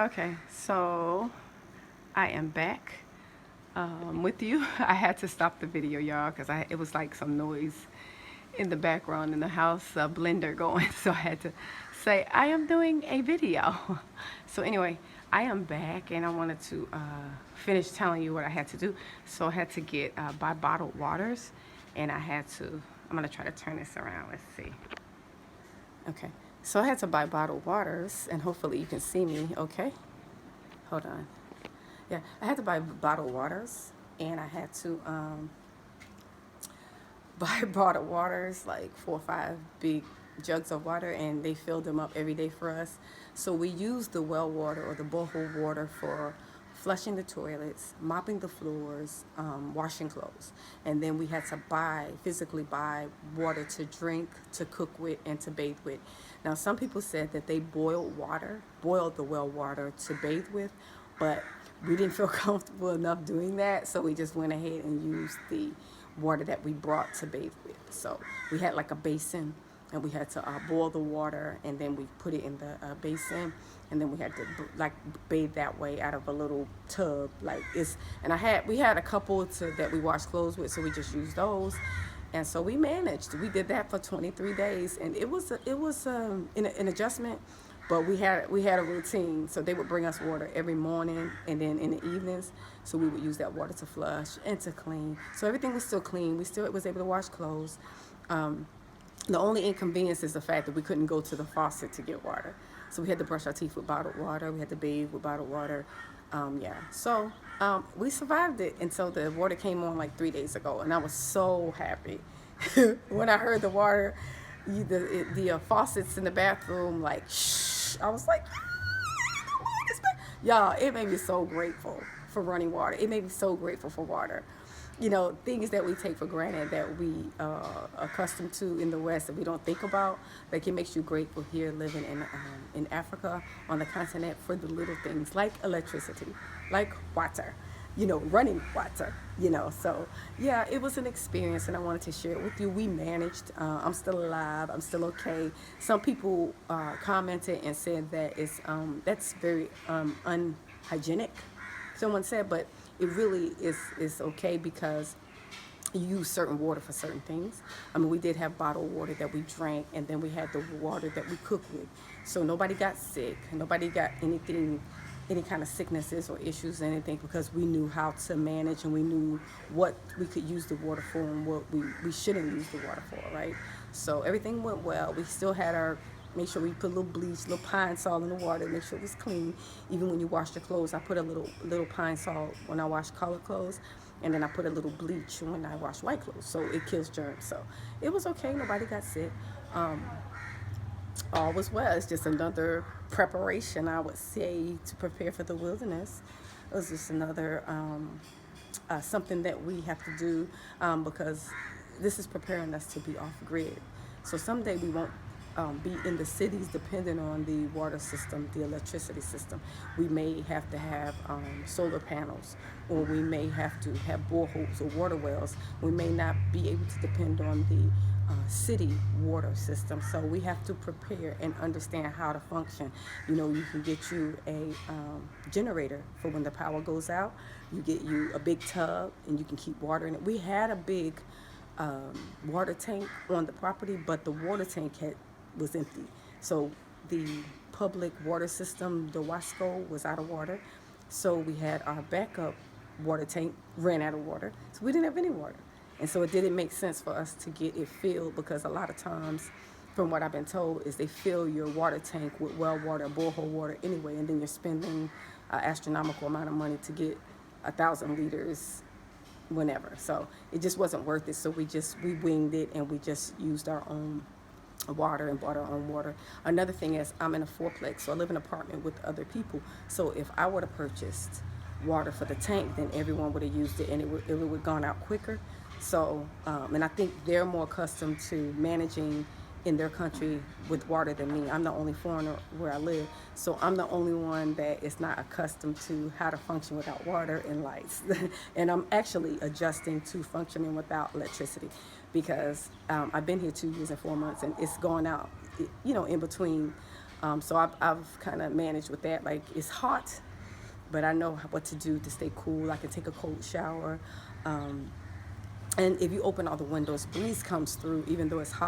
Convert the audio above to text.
Okay, so I am back with you. I had to stop the video, y'all, because it was like some noise in the background in the house, a blender going. So I had to say I am doing a video. So anyway, I am back, and I wanted to finish telling you what I had to do. So I had to get buy bottled waters, and I had to. I'm gonna try to turn this around. Let's see. Okay, so I had to buy bottled waters, and hopefully you can see me. Okay, hold on. Yeah, I had to buy bottled waters, and I had to buy bottled waters, like 4 or 5 big jugs of water, and they filled them up every day for us. So we used the well water or the borehole water for flushing the toilets, mopping the floors, washing clothes. And then we had to physically buy water to drink, to cook with, and to bathe with. Now, some people said that they boiled the well water to bathe with, but we didn't feel comfortable enough doing that, so we just went ahead and used the water that we brought to bathe with. So we had like a basin, and we had to boil the water, and then we put it in the basin, and then we had to like bathe that way out of a little tub. We had a couple that we washed clothes with, so we just used those. And so we managed. We did that for 23 days, and it was an adjustment, but we had a routine. So they would bring us water every morning, and then in the evenings, so we would use that water to flush and to clean. So everything was still clean. We still was able to wash clothes. The only inconvenience is the fact that we couldn't go to the faucet to get water. So we had to brush our teeth with bottled water. We had to bathe with bottled water. So we survived it until the water came on like 3 days ago, and I was so happy when I heard the water, the faucets in the bathroom, like shh. I was like, y'all, it made me so grateful for running water. It made me so grateful for water. You know, things that we take for granted that we accustomed to in the West that we don't think about. Like, it makes you grateful here living in Africa on the continent for the little things like electricity, like water, running water, So, yeah, it was an experience, and I wanted to share it with you. We managed. I'm still alive. I'm still okay. Some people commented and said that that's very unhygienic, someone said, but it really is okay because you use certain water for certain things. I mean, we did have bottled water that we drank, and then we had the water that we cooked with. So nobody got sick. Nobody got any kind of sicknesses or issues or anything, because we knew how to manage, and we knew what we could use the water for and what we shouldn't use the water for, right? So everything went well. We still had make sure we put a little bleach, a little pine salt in the water, make sure it was clean. Even when you wash your clothes, I put a little pine salt when I wash colored clothes, and then I put a little bleach when I wash white clothes, so it kills germs. So it was okay. Nobody got sick. All was well. It's just another preparation, I would say, to prepare for the wilderness. It was just another something that we have to do, because this is preparing us to be off grid. So someday we won't be in the cities dependent on the water system, the electricity system. We may have to have solar panels, or we may have to have boreholes or water wells. We may not be able to depend on the city water system. So we have to prepare and understand how to function. You can get you a generator for when the power goes out. You get you a big tub, and you can keep water in it. We had a big water tank on the property, but the water tank was empty. So the public water system, the Wasco, was out of water. So we had our backup water tank ran out of water. So we didn't have any water. And so it didn't make sense for us to get it filled, because a lot of times, from what I've been told, is they fill your water tank with well water, borehole water anyway, and then you're spending an astronomical amount of money to get 1,000 liters whenever. So it just wasn't worth it. So we winged it, and we just used our own water and bought our own water. Another thing is, I'm in a fourplex, so I live in an apartment with other people. So if I would have purchased water for the tank, then everyone would have used it, and it would have gone out quicker. So, and I think they're more accustomed to managing in their country with water than me. I'm the only foreigner where I live, so I'm the only one that is not accustomed to how to function without water and lights. And I'm actually adjusting to functioning without electricity, because I've been here 2 years and 4 months, and it's gone out, in between So I've kind of managed with that. Like, it's hot, but I know what to do to stay cool. I can take a cold shower. And if you open all the windows, breeze comes through even though it's hot.